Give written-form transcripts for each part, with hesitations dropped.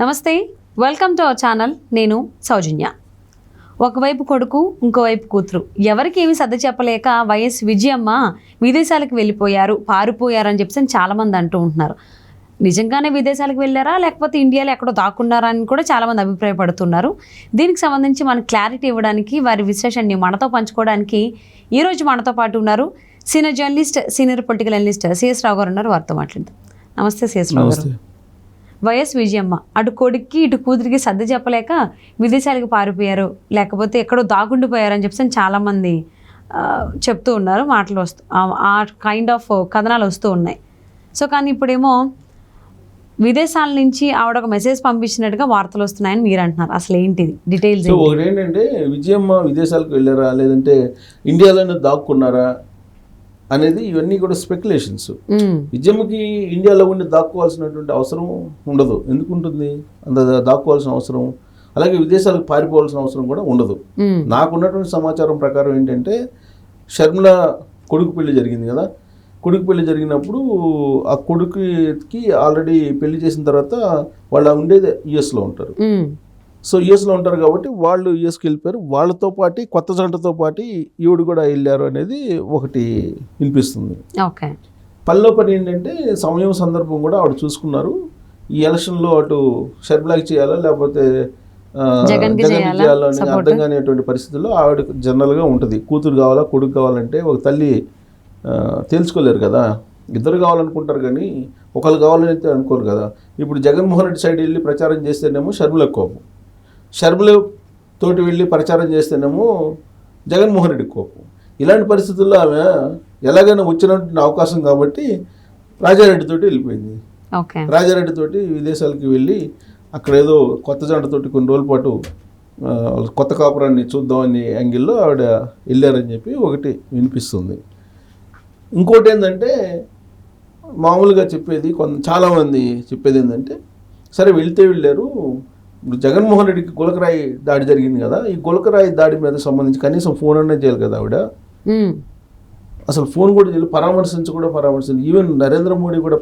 నమస్తే, welcome to our channel. నేను సౌజన్య. ఒకవైపు కొడుకు, ఇంకోవైపు కూతురు, ఎవరికి ఏమి సర్ది చెప్పలేక వైఎస్ విజయమ్మ విదేశాలకు వెళ్ళిపోయారు, పారిపోయారని చెప్పి చాలామంది అంటూ ఉంటున్నారు. నిజంగానే విదేశాలకు వెళ్ళారా లేకపోతే ఇండియాలో ఎక్కడో దాక్కున్నారా అని కూడా చాలామంది అభిప్రాయపడుతున్నారు. దీనికి సంబంధించి మనకు క్లారిటీ ఇవ్వడానికి, వారి విశ్లేషణని మనతో పంచుకోవడానికి ఈరోజు మనతో పాటు ఉన్నారు senior journalist, senior political analyst CS Rao garu ఉన్నారు. వారితో మాట్లాడదాం. నమస్తే సిఎస్ రావు గారు. వైఎస్ విజయమ్మ అటు కొడుక్కి ఇటు కూతురికి సర్ది చెప్పలేక విదేశాలకు పారిపోయారు, లేకపోతే ఎక్కడో దాగుండిపోయారని చెప్పి చాలామంది చెప్తూ ఉన్నారు. మాటలు ఆ కైండ్ ఆఫ్ కథనాలు వస్తూ ఉన్నాయి. సో కానీ ఇప్పుడేమో విదేశాల నుంచి ఆవిడ ఒక మెసేజ్ పంపించినట్టుగా వార్తలు వస్తున్నాయని మీరు అంటున్నారు. అసలు ఏంటిది డీటెయిల్స్? ఒకటి ఏంటంటే, విజయమ్మ విదేశాలకు వెళ్ళారా లేదంటే ఇండియాలోనే దాక్కున్నారా అనేది ఇవన్నీ కూడా స్పెక్యులేషన్స్. విజయమ్మకి ఇండియాలో ఉండి దాక్కోవాల్సినటువంటి అవసరం ఉండదు. ఎందుకు ఉంటుంది అంత దాక్కోవాల్సిన అవసరం? అలాగే విదేశాలకు పారిపోవాల్సిన అవసరం కూడా ఉండదు. నాకున్నటువంటి సమాచారం ప్రకారం ఏంటంటే, షర్మిల కొడుకు పెళ్లి జరిగింది కదా, కొడుకు పెళ్లి జరిగినప్పుడు ఆ కొడుకుకి ఆల్రెడీ పెళ్లి చేసిన తర్వాత వాళ్ళు ఉండేది యుఎస్లో ఉంటారు. సో యుఎస్లో ఉంటారు కాబట్టి వాళ్ళు యుఎస్కి వెళ్ళిపోయారు. వాళ్ళతో పాటు కొత్త జంటతో పాటు ఈవిడ కూడా వెళ్ళారు అనేది ఒకటి వినిపిస్తుంది. పనిలో పని ఏంటంటే, సమయం సందర్భం కూడా ఆవిడ చూసుకున్నారు. ఈ ఎలక్షన్లో అటు షర్మిలాకి చేయాలా లేకపోతే జగన్ చేయాలా అని అర్థం కానిటువంటి పరిస్థితుల్లో ఆవిడ జనరల్గా ఉంటుంది. కూతురు కావాలా కొడుకు కావాలంటే ఒక తల్లి తేల్చుకోలేరు కదా. ఇద్దరు కావాలనుకుంటారు కానీ ఒకళ్ళు కావాలని అయితే అనుకోరు కదా. ఇప్పుడు జగన్మోహన్ రెడ్డి సైడ్ వెళ్ళి ప్రచారం చేస్తేనేమో షర్మిలకు కోపం, షర్మిల తోటి వెళ్ళి ప్రచారం చేస్తేనేమో జగన్మోహన్ రెడ్డి కోపం. ఇలాంటి పరిస్థితుల్లో ఆమె ఎలాగైనా వచ్చినటువంటి అవకాశం కాబట్టి రాజారెడ్డితోటి వెళ్ళిపోయింది. రాజారెడ్డితోటి విదేశాలకి వెళ్ళి అక్కడ ఏదో కొత్త జంటతోటి కొన్ని రోజుల పాటు కొత్త కాపురాన్ని చూద్దామని యాంగిల్లో ఆవిడ వెళ్ళారని చెప్పి ఒకటి వినిపిస్తుంది. ఇంకోటి ఏంటంటే, మామూలుగా చెప్పేది చాలామంది చెప్పేది ఏంటంటే, సరే వెళ్తే వెళ్ళారు, ఇప్పుడు జగన్మోహన్ రెడ్డికి గులకరాయి దాడి జరిగింది కదా, ఈ గులకరాయి దాడి మీద సంబంధించి కనీసం ఫోన్ అనే చేయాలి కదా ఆవిడ. అసలు ఫోన్ కూడా చేయాలి, పరామర్శించి ఈవెన్ నరేంద్ర మోడీ కూడా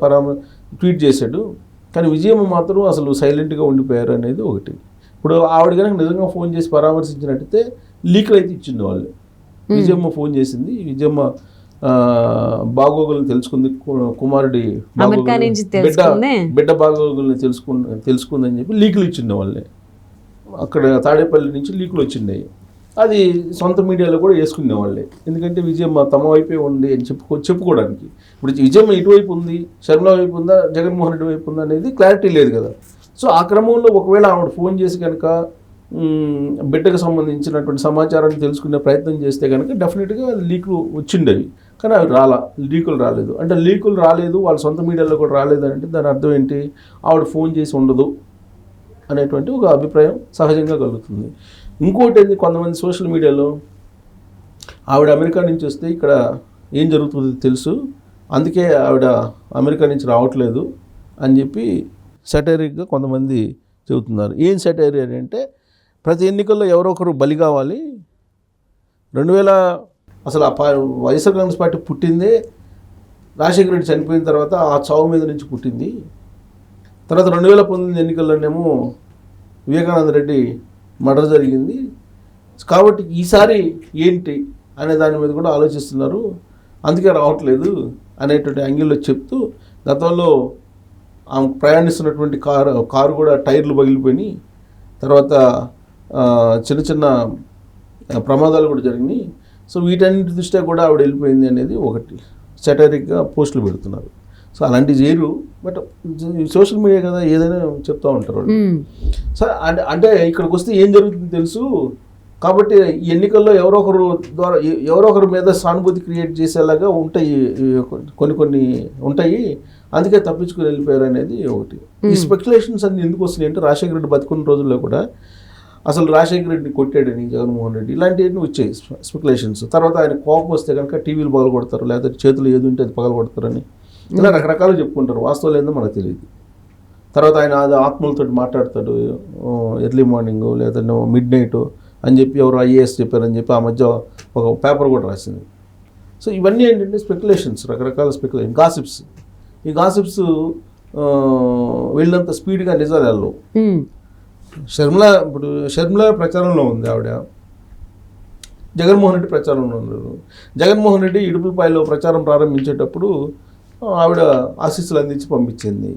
ట్వీట్ చేశాడు. కానీ విజయమ్మ మాత్రం అసలు సైలెంట్గా ఉండిపోయారు అనేది ఒకటి. ఇప్పుడు ఆవిడ కనుక నిజంగా ఫోన్ చేసి పరామర్శించినట్టయితే లీకులు అయితే ఇచ్చింది వాళ్ళు. విజయమ్మ ఫోన్ చేసింది, విజయమ్మ బాగోగులను తెలుసుకుంది, కుమారుడి బిడ్డ బాగోగుల్ని తెలుసుకుందని చెప్పి లీకులు ఇచ్చిండే వాళ్ళే. అక్కడ తాడేపల్లి నుంచి లీకులు వచ్చిండే, అది సొంత మీడియాలో కూడా వేసుకునే వాళ్ళే. ఎందుకంటే విజయమ్మ తమ వైపే ఉంది అని చెప్పుకోవడానికి. ఇప్పుడు విజయమ్మ ఇటువైపు ఉంది, షర్మిల వైపు ఉందా, జగన్మోహన్ రెడ్డి వైపు ఉందా అనేది క్లారిటీ లేదు కదా. సో ఆ క్రమంలో ఒకవేళ ఆవిడ ఫోన్ చేసి కనుక బిడ్డకు సంబంధించినటువంటి సమాచారాన్ని తెలుసుకునే ప్రయత్నం చేస్తే కనుక డెఫినెట్గా లీకులు వచ్చిండేవి. కానీ అవి లీకులు రాలేదు. అంటే లీకులు రాలేదు, వాళ్ళ సొంత మీడియాలో కూడా రాలేదు అంటే దాని అర్థం ఏంటి? ఆవిడ ఫోన్ చేసి ఉండదు అనేటువంటి ఒక అభిప్రాయం సహజంగా కలుగుతుంది. ఇంకోటి ఏంటి, కొంతమంది సోషల్ మీడియాలో ఆవిడ అమెరికా నుంచి వస్తే ఇక్కడ ఏం జరుగుతుందో తెలుసు, అందుకే ఆవిడ అమెరికా నుంచి రావట్లేదు అని చెప్పి సెటైరిక్గా కొంతమంది చెబుతున్నారు. ఏం సెటైరీ అంటే, ప్రతి ఎన్నికల్లో ఎవరో ఒకరు బలి కావాలి. 2000 అసలు వైఎస్ఆర్ కాంగ్రెస్ పార్టీ పుట్టిందే రాజశేఖర రెడ్డి చనిపోయిన తర్వాత ఆ చావు మీద నుంచి పుట్టింది. తర్వాత 2019 ఎన్నికల్లోనేమో వివేకానంద రెడ్డి మర్డర్ జరిగింది. కాబట్టి ఈసారి ఏంటి అనే దాని మీద కూడా ఆలోచిస్తున్నారు, అందుకే రావట్లేదు అనేటువంటి యాంగిల్లో చెప్తూ, గతంలో ఆమె ప్రయాణిస్తున్నటువంటి కారు కూడా టైర్లు పగిలిపోయినాయి, తర్వాత చిన్న చిన్న ప్రమాదాలు కూడా జరిగినాయి. సో వీటన్నిటి దృష్ట్యా కూడా ఆవిడ వెళ్ళిపోయింది అనేది ఒకటి సెటైరిక్గా పోస్టులు పెడుతున్నారు. సో అలాంటివి చేయరు, బట్ సోషల్ మీడియా కదా ఏదైనా చెప్తూ ఉంటారు వాళ్ళు. సో అంటే ఇక్కడికి వస్తే ఏం జరుగుతుందో తెలుసు కాబట్టి ఎన్నికల్లో ఎవరో ఒకరి మీద సానుభూతి క్రియేట్ చేసేలాగా ఉంటాయి, కొన్ని ఉంటాయి, అందుకే తప్పించుకుని వెళ్ళిపోయారు అనేది ఒకటి. ఈ స్పెక్యులేషన్స్ అన్ని ఎందుకు వస్తున్నాయి అంటే, రాజశేఖర రెడ్డి బతుకున్న రోజుల్లో కూడా అసలు రాజశేఖర రెడ్డిని కొట్టాడని జగన్మోహన్ రెడ్డి ఇలాంటివన్నీ వచ్చాయి స్పెక్యులేషన్స్. తర్వాత ఆయన కోపం వస్తే కనుక టీవీలు పగల కొడతారు, లేకపోతే చేతులు ఏది ఉంటే అది పగల కొడతారని ఇలా రకరకాలు చెప్పుకుంటారు. వాస్తవాలు ఏందో మనకు తెలియదు. తర్వాత ఆయన ఆత్మలతో మాట్లాడతాడు ఎర్లీ మార్నింగ్ లేదా మిడ్ నైట్ అని చెప్పి ఎవరు ఐఏఎస్ చెప్పారని చెప్పి ఆ మధ్య ఒక పేపర్ కూడా రాసింది. సో ఇవన్నీ ఏంటంటే స్పెక్యులేషన్స్, రకరకాల గాసిప్స్. ఈ గాసిప్స్ వెళ్ళినంత స్పీడ్గా నిజాలు వెళ్ళవు. షర్మిల ప్రచారంలో ఉంది ఆవిడ, జగన్మోహన్ రెడ్డి ప్రచారంలో ఉన్నారు. జగన్మోహన్ రెడ్డి ఇడుపులపాయలో ప్రచారం ప్రారంభించేటప్పుడు ఆవిడ ఆశీస్సులు అందించి పంపించింది.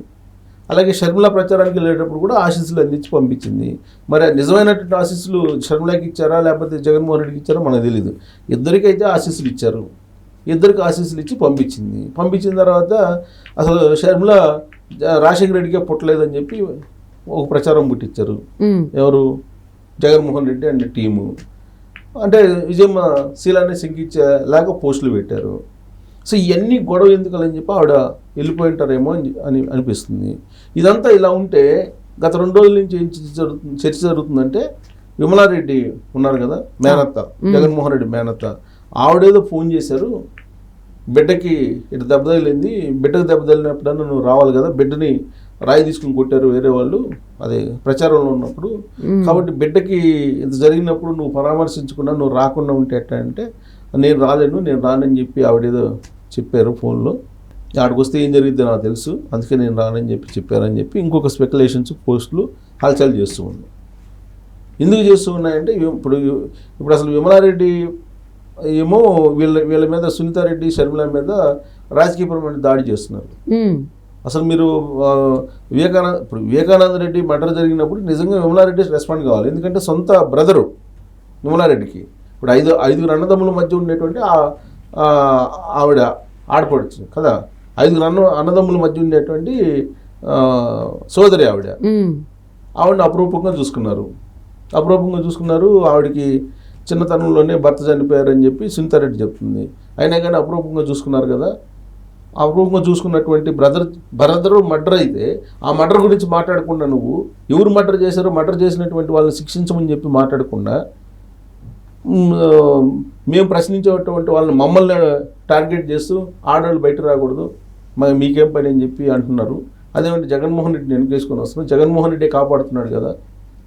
అలాగే షర్మిల ప్రచారానికి వెళ్ళేటప్పుడు కూడా ఆశీస్సులు అందించి పంపించింది. మరి నిజమైనటువంటి ఆశీస్సులు షర్మిలకి ఇచ్చారా లేకపోతే జగన్మోహన్ రెడ్డికి ఇచ్చారా మనకు తెలియదు. ఇద్దరికైతే ఆశీస్సులు ఇచ్చారు. ఇద్దరికి ఆశీస్సులు ఇచ్చి పంపించింది. పంపించిన తర్వాత అసలు షర్మిల రాజశేఖర రెడ్డికే పుట్టలేదని చెప్పి ఒక ప్రచారం పుట్టించారు. ఎవరు? Jaganmohan Reddy and team. అంటే విజయమ్మ శీలాన్ని శంకించేలాగా పోస్టులు పెట్టారు. సో ఇవన్నీ గొడవ ఎందుకని చెప్పి ఆవిడ వెళ్ళిపోయింటారేమో అని అనిపిస్తుంది. ఇదంతా ఇలా ఉంటే గత 2 రోజుల నుంచి ఏం చర్చ జరుగుతుందంటే, విమలారెడ్డి ఉన్నారు కదా, మేనత్త, జగన్మోహన్ రెడ్డి మేనత్త, ఆవిడేదో ఫోన్ చేశారు, బిడ్డకి ఇటు దెబ్బ తగిలింది, బిడ్డకు దెబ్బ తగిలినప్పుడన్నా నువ్వు రావాలి కదా, బిడ్డని రాయి తీసుకుని కొట్టారు వేరే వాళ్ళు, అదే ప్రచారంలో ఉన్నప్పుడు, కాబట్టి బిడ్డకి ఇంత జరిగినప్పుడు నువ్వు పరామర్శించకుండా నువ్వు రాకుండా ఉంటే ఎట్లా అంటే, నేను రానని చెప్పి ఆవిడేదో చెప్పారు ఫోన్లో. ఆడికి వస్తే ఏం జరిగిద్దో నాకు తెలుసు, అందుకే నేను రానని చెప్పి చెప్పారని చెప్పి ఇంకొక స్పెక్యులేషన్స్ పోస్టులు హల్చల్ చేస్తూ ఉన్నాయి. ఎందుకు చేస్తూ ఉన్నాయంటే, ఇప్పుడు అసలు విమలారెడ్డి ఏమో వీళ్ళ మీద, సునీతారెడ్డి షర్మిల మీద రాజకీయపరమైన దాడి చేస్తున్నారు. అసలు మీరు వివేకానంద రెడ్డి మర్డర్ జరిగినప్పుడు నిజంగా విమలారెడ్డి రెస్పాండ్ కావాలి. ఎందుకంటే సొంత బ్రదరు విమలారెడ్డికి. ఇప్పుడు ఐదుగురు అన్నదమ్ముల మధ్య ఉండేటువంటి ఆవిడ ఆడపడచ్చు కదా, 5 అన్నదమ్ముల మధ్య ఉండేటువంటి సోదరి ఆవిడని అపురూపంగా చూసుకున్నారు. ఆవిడకి చిన్నతనంలోనే భర్త చనిపోయారని చెప్పి సునీతారెడ్డి చెప్తుంది. అయినా కానీ అపురూపంగా చూసుకున్నారు కదా. అపురూపంగా చూసుకున్నటువంటి బ్రదరు మర్డర్ అయితే ఆ మర్డర్ గురించి మాట్లాడకుండా, నువ్వు ఎవరు మర్డర్ చేశారో మర్డర్ చేసినటువంటి వాళ్ళని శిక్షించమని చెప్పి మాట్లాడకుండా, మేము ప్రశ్నించేటువంటి వాళ్ళని మమ్మల్ని టార్గెట్ చేస్తూ ఆడవాళ్ళు బయట రాకూడదు, మీకేం పని అని చెప్పి అంటున్నారు. అదేమంటే జగన్మోహన్ రెడ్డిని వెనుకేసుకొని వస్తున్నారు, జగన్మోహన్ రెడ్డి కాపాడుతున్నాడు కదా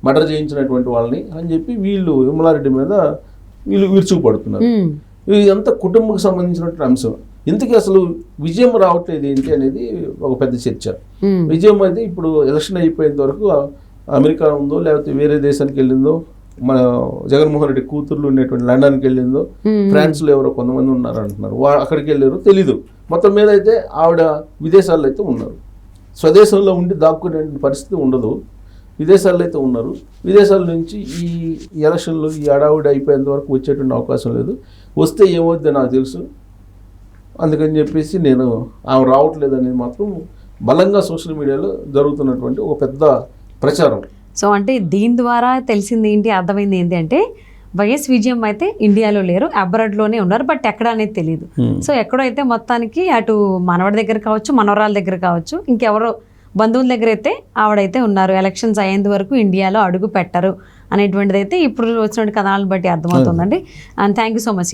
మర్డర్ చేయించినటువంటి వాళ్ళని అని చెప్పి వీళ్ళు విమలారెడ్డి మీద విరుచుకుపడుతున్నారు. ఇదంతా కుటుంబకు సంబంధించినటువంటి అంశం. ఇంతకీ అసలు విజయం రావట్లేదు ఏంటి అనేది ఒక పెద్ద చర్చ. విజయం అయితే ఇప్పుడు ఎలక్షన్ అయిపోయేంత వరకు అమెరికా ఉందో లేకపోతే వేరే దేశానికి వెళ్ళిందో, మన జగన్మోహన్ రెడ్డి కూతుర్లు ఉండేటువంటి లండన్కి వెళ్ళిందో, ఫ్రాన్స్లో ఎవరో కొంతమంది ఉన్నారు అంటున్నారు, అక్కడికి వెళ్ళారో తెలీదు. మొత్తం మీద అయితే ఆవిడ విదేశాల్లో అయితే ఉన్నారు. స్వదేశంలో ఉండి దాక్కునే పరిస్థితి ఉండదు, విదేశాల్లో అయితే ఉన్నారు. విదేశాల నుంచి ఈ ఎలక్షన్లు ఈ అడావుడి అయిపోయేంత వరకు వచ్చేటువంటి అవకాశం లేదు. వస్తే ఏమవుద్దో నాకు తెలుసు, అందుకని చెప్పేసి నేను ఆమె రావట్లేదు అనేది మాత్రం బలంగా సోషల్ మీడియాలో జరుగుతున్నటువంటి ఒక పెద్ద ప్రచారం. సో అంటే దీని ద్వారా తెలిసింది ఏంటి, అర్థమైంది ఏంటి అంటే, వైఎస్ విజయం అయితే ఇండియాలో లేరు, అబ్రాడ్లోనే ఉన్నారు, బట్ ఎక్కడ అనేది తెలియదు. సో ఎక్కడో అయితే మొత్తానికి అటు మనవడి దగ్గర కావచ్చు, మనవరాల దగ్గర కావచ్చు, ఇంకెవరో బంధువుల దగ్గర అయితే ఆవిడైతే ఉన్నారు. ఎలక్షన్స్ అయ్యేంత వరకు ఇండియాలో అడుగు పెట్టరు అనేటువంటిది అయితే ఇప్పుడు వచ్చినటువంటి కథనాలను బట్టి అర్థమవుతుందండి. And thank you so much.